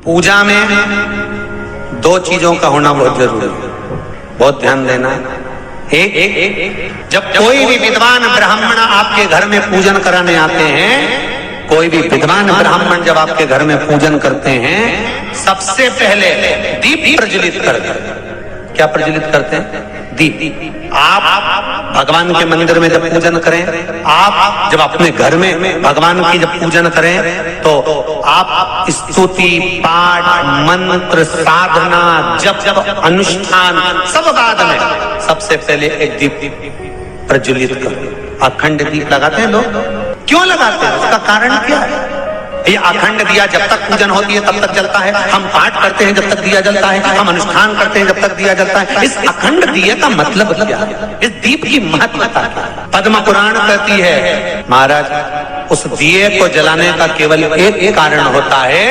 पूजा में दो चीजों का होना बहुत जरूरी है, बहुत ध्यान देना। एक, जब कोई भी विद्वान ब्राह्मण आपके घर में पूजन कराने आते हैं, कोई भी विद्वान ब्राह्मण जब आपके घर में पूजन करते हैं, सबसे पहले दीप प्रज्वलित करते हैं। क्या प्रज्वलित करते हैं? दीप। आप भगवान के मंदिर में जब पूजन करें, आप जब अपने घर में भगवान की जब पूजन करें, तो आप स्तुति, पाठ, मंत्र, साधना, जप, अनुष्ठान सब बाद में सबसे पहले एक दीप प्रज्वलित करें। अखंड दीप लगाते हैं लोग, क्यों लगाते हैं? उसका कारण क्या है? ये अखंड दिया जब तक पूजन होती है तब तक जलता है, हम पाठ करते हैं जब तक दिया जलता है, हम अनुष्ठान करते हैं जब तक दिया जलता है। इस अखंड दिए का मतलब क्या है? इस दीप की महत्वता क्या है? पद्म पुराण कहती है महाराज, उस दिए को जलाने का केवल एक कारण होता है,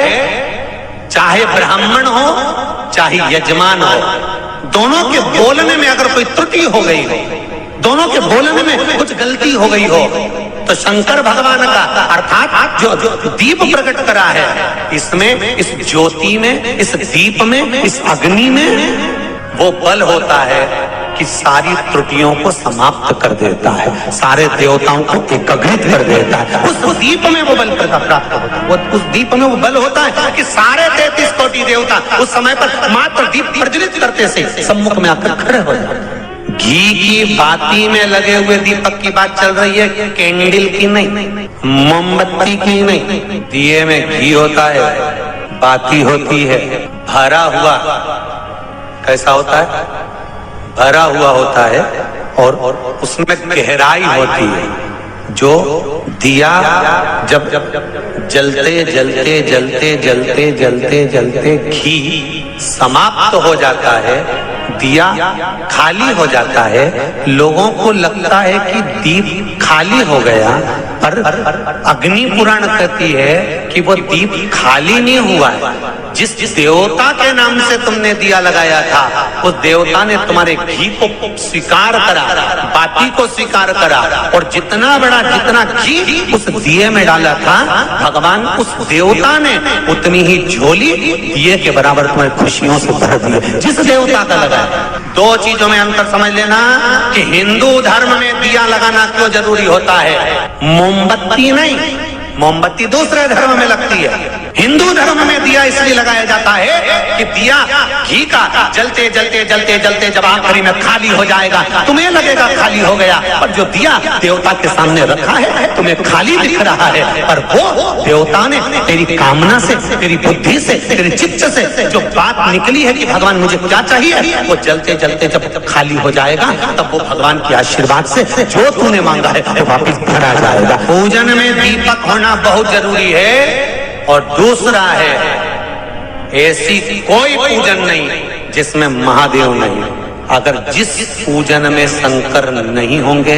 चाहे ब्राह्मण हो चाहे यजमान हो, दोनों के बोलने में अगर कोई त्रुटि हो गई हो, दोनों के बोलने में कुछ गलती हो गई हो, तो शंकर भगवान का अर्थात जो दीप प्रकट करा है, इसमें, इस ज्योति में, इस दीप में, इस अग्नि में वो बल होता है कि सारी त्रुटियों को समाप्त कर देता है, सारे देवताओं को एकीकृत कर देता है। उस दीप में वो बल प्राप्त होता है, उस दीप में वो बल होता है कि सारे 33 कोटि देवता उस समय पर मात्र दीप प्रज्वलित करते से सम्मुख में आकर खड़े हो जाते हैं। घी की बाती में लगे हुए दीपक की बात चल रही है, कैंडल की नहीं, मोमबत्ती की नहीं। दिए में घी होता है, बाती होती है, भरा हुआ, कैसा होता है? भरा हुआ होता है, और उसमें गहराई होती है। जो दिया जब जलते जलते जलते जलते जलते जलते घी समाप्त हो जाता है, दिया खाली हो जाता है, लोगों को लगता है कि दीप खाली हो गया, पर अग्नि पुराण कहती है कि वो दीप खाली नहीं हुआ है। जिस देवता के नाम से तुमने दिया लगाया था, उस देवता ने तुम्हारे घी को स्वीकार करा, बाती को स्वीकार करा, और जितना घी उस दिए में डाला था, भगवान उस देवता ने उतनी ही झोली दिए के बराबर तुम्हारी खुशियों से भर दी। जिस देवता का लगाया। दो चीजों में अंतर समझ लेना कि हिंदू धर्म में दिया लगाना क्यों जरूरी होता है, मोमबत्ती नहीं। मोमबत्ती दूसरे धर्म में लगती है, हिंदू धर्म में दिया इसलिए लगाया जाता है कि दिया घी का जलते जलते जलते जलते जब आखिरी में खाली हो जाएगा, तुम्हें लगेगा खाली हो गया, पर जो दिया देवता के सामने रखा है तुम्हें खाली दिख रहा है, पर वो देवता ने तेरी कामना से, तेरी बुद्धि से, तेरे चित्त से जो बात निकली है कि भगवान मुझे क्या चाहिए, वो जलते जलते जब खाली हो जाएगा, तब वो भगवान के आशीर्वाद से जो तूने मांगा है वो वापिस भरा जाएगा। पूजन में दीपक होना बहुत जरूरी है। और दूसरा है, ऐसी कोई पूजन नहीं जिसमें महादेव नहीं। अगर जिस पूजन में शंकर नहीं होंगे,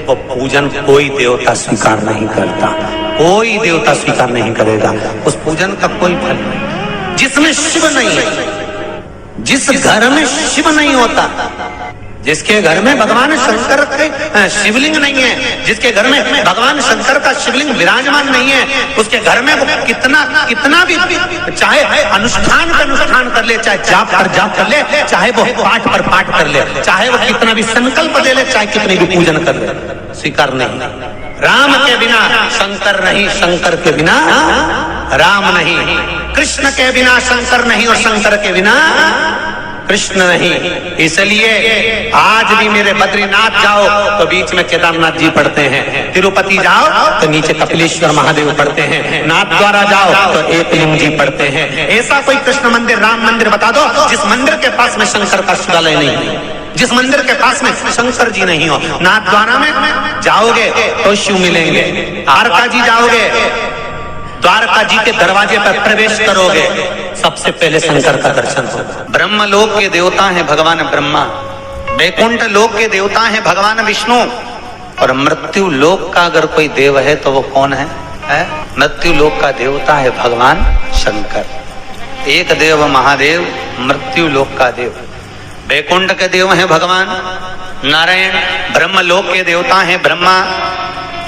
वो पूजन कोई देवता स्वीकार नहीं करता, कोई देवता स्वीकार नहीं करेगा, उस पूजन का कोई फल नहीं। जिसमें शिव नहीं है, जिस घर में शिव नहीं होता, जिसके घर में भगवान शंकर के शिवलिंग नहीं है, जिसके घर में भगवान शंकर का शिवलिंग विराजमान नहीं है, उसके घर में वो कितना भी चाहे अनुष्ठान पर अनुष्ठान कर ले, चाहे जाप पर जाप कर ले, चाहे वो पाठ पर पाठ कर ले, चाहे वो कितना भी संकल्प दे ले, चाहे कितने भी पूजन कर ले, स्वीकार नहीं। राम के बिना शंकर नहीं, शंकर के बिना राम नहीं, कृष्ण के बिना शंकर नहीं, और शंकर के बिना कृष्ण नहीं। इसलिए आज भी मेरे बद्रीनाथ जाओ तो बीच में केदारनाथ जी पढ़ते हैं, तिरुपति जाओ तो नीचे कपिलेश्वर महादेव पढ़ते हैं, नाथ द्वारा जाओ तो एकलिंग जी पढ़ते हैं। ऐसा कोई कृष्ण मंदिर, राम मंदिर बता दो जिस मंदिर के पास में शंकर का शिवालय नहीं, जिस मंदिर के पास में शंकर जी नहीं हो। नाथ द्वारा में जाओगे तो शिव मिलेंगे, द्वारका जी जाओगे, द्वारका जी के दरवाजे पर प्रवेश करोगे, सबसे पहले शंकर का दर्शन होगा। ब्रह्म लोक के देवता हैं भगवान ब्रह्मा, वैकुंठ लोक के देवता हैं भगवान विष्णु, और मृत्यु लोक का अगर कोई देव है तो वो कौन है? मृत्यु लोक का देवता है भगवान शंकर। एक देव महादेव, मृत्यु लोक का देव। वैकुंठ के देव हैं भगवान नारायण, ब्रह्म लोक के देवता हैं ब्रह्मा,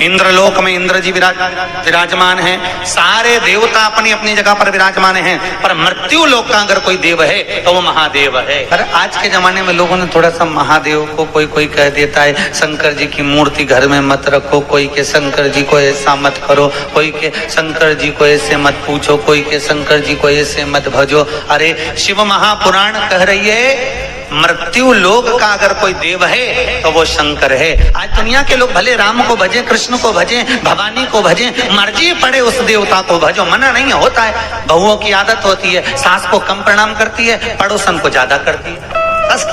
इंद्रलोक में इंद्र जी विराजमान हैं, सारे देवता अपनी अपनी जगह पर विराजमान हैं, पर मृत्यु लोक का अगर कोई देव है तो वो महादेव है। पर आज के जमाने में लोगों ने थोड़ा सा महादेव को कोई कोई कह देता है शंकर जी की मूर्ति घर में मत रखो, कोई के शंकर जी को ऐसा मत करो, कोई के शंकर जी को ऐसे मत पूछो, कोई के शंकर जी को ऐसे मत भजो। अरे शिव महापुराण कह रही है मृत्यु लोक का अगर कोई देव है तो वो शंकर है। आज दुनिया के लोग भले राम को भजे, कृष्ण को भजे, भवानी को भजे, मर्जी पड़े उस देवता को भजो, मना नहीं होता है। बहुओं की आदत होती है, सास को कम प्रणाम करती है, पड़ोसन को ज्यादा करती है, बस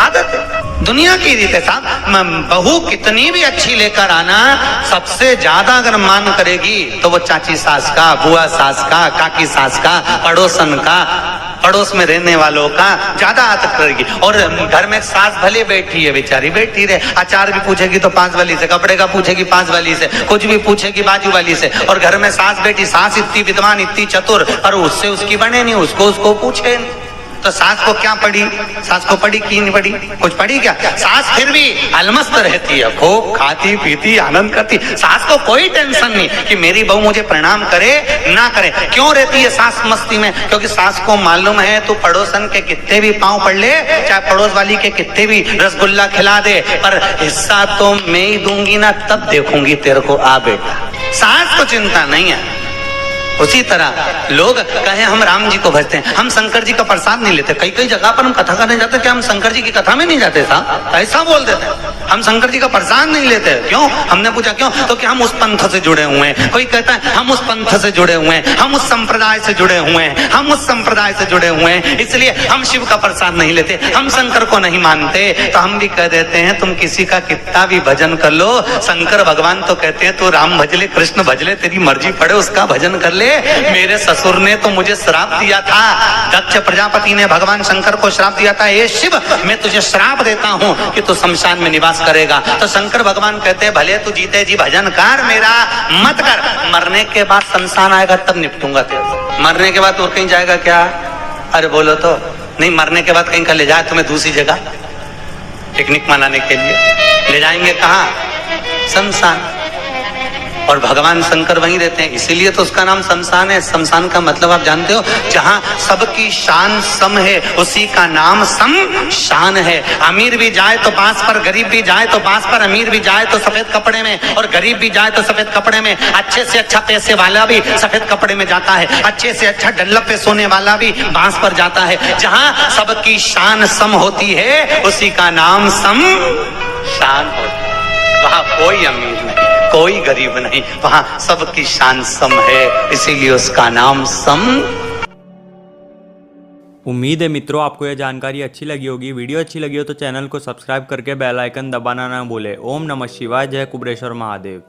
आदत है, दुनिया की रीत है साहब। बहू कितनी भी अच्छी लेकर आना, सबसे ज्यादा अगर मान करेगी तो वो चाची सास का, बुआ सास का, काकी सास का, पड़ोसन का, पड़ोस में रहने वालों का ज्यादा आदत करेगी। और घर में सास भले बैठी है, बेचारी बैठी रहे, अचार भी पूछेगी तो पास वाली से, कपड़े का पूछेगी पास वाली से, कुछ भी पूछेगी बाजू वाली से। और घर में सास बैठी, सास इतनी विद्वान इतनी चतुर, और उससे उसकी बने नहीं, उसको पूछे नहीं। तो सास को क्या पड़ी, सास को पड़ी की नहीं पड़ी, कुछ पड़ी क्या? सास फिर भी अलमस्त रहती है, खूब खाती पीती आनंद करती, सास को कोई टेंशन नहीं कि मेरी बहू मुझे प्रणाम करे ना करे। क्यों रहती है सास मस्ती में? क्योंकि सास को मालूम है तू पड़ोसन के कितने भी पांव पड़ ले, चाहे पड़ोस वाली के कितने भी रसगुल्ला खिला दे, पर हिस्सा तो मैं ही दूंगी ना, तब देखूंगी तेरे को, आ बेटा। सास को चिंता नहीं है। उसी तरह लोग कहे हम राम जी को भजते हैं, हम शंकर जी का प्रसाद नहीं लेते। कई कई जगह पर हम कथा करने जाते, क्या हम शंकर जी की कथा में नहीं जाते साहब? ऐसा बोल देते हैं हम शंकर जी का प्रसाद नहीं लेते। क्यों? हमने पूछा क्यों, तो कि हम उस पंथ से जुड़े हुए हैं। कोई कहता है हम उस पंथ से जुड़े हुए हैं, हम उस संप्रदाय से जुड़े हुए हैं, हम उस संप्रदाय से जुड़े हुए हैं, इसलिए हम शिव का प्रसाद नहीं लेते, हम शंकर को नहीं मानते। तो हम भी कह देते हैं तुम किसी का कितना भी भजन कर लो, शंकर भगवान तो कहते हैं तू राम भजले, कृष्ण भजले, तेरी मर्जी पड़े उसका भजन कर ले। मेरे ससुर ने तो मुझे श्राप दिया था, दक्ष प्रजापति ने भगवान शंकर को श्राप दिया था, हे शिव मैं तुझे श्राप देता हूं कि तू शमशान में निवास करेगा। तो शंकर भगवान कहते हैं भले तू जीते जी भजन कर, मेरा मत कर, मरने के बाद शमशान आएगा तब निपटूंगा तेरे। मरने के बाद और कहीं जाएगा क्या? अरे बोलो तो नहीं, मरने के बाद कहीं का ले जाए तुम्हें दूसरी जगह पिकनिक मनाने के लिए ले जाएंगे, कहाँ? शमशान। और भगवान शंकर वहीं रहते हैं, इसीलिए तो उसका नाम शमशान है। शमशान का मतलब आप जानते हो, जहां सबकी शान सम है उसी का नाम शमशान है। अमीर भी जाए तो बांस पर, गरीब भी जाए तो बांस पर, अमीर भी जाए तो सफेद कपड़े में और गरीब भी जाए तो सफेद कपड़े में, अच्छे से अच्छा पैसे वाला भी सफेद कपड़े में जाता है, अच्छे से अच्छा डल्लप पे सोने वाला भी बांस पर जाता है। जहां सबकी शान सम होती है उसी का नाम शमशान होता है। वहां कोई अमीर नहीं, कोई गरीब नहीं, वहां सबकी शान सम है, इसीलिए उसका नाम सम। उम्मीद है मित्रों आपको यह जानकारी अच्छी लगी होगी। वीडियो अच्छी लगी हो तो चैनल को सब्सक्राइब करके बेल आइकन दबाना ना भूले। ओम नमः शिवाय। जय कुबेरेश्वर महादेव।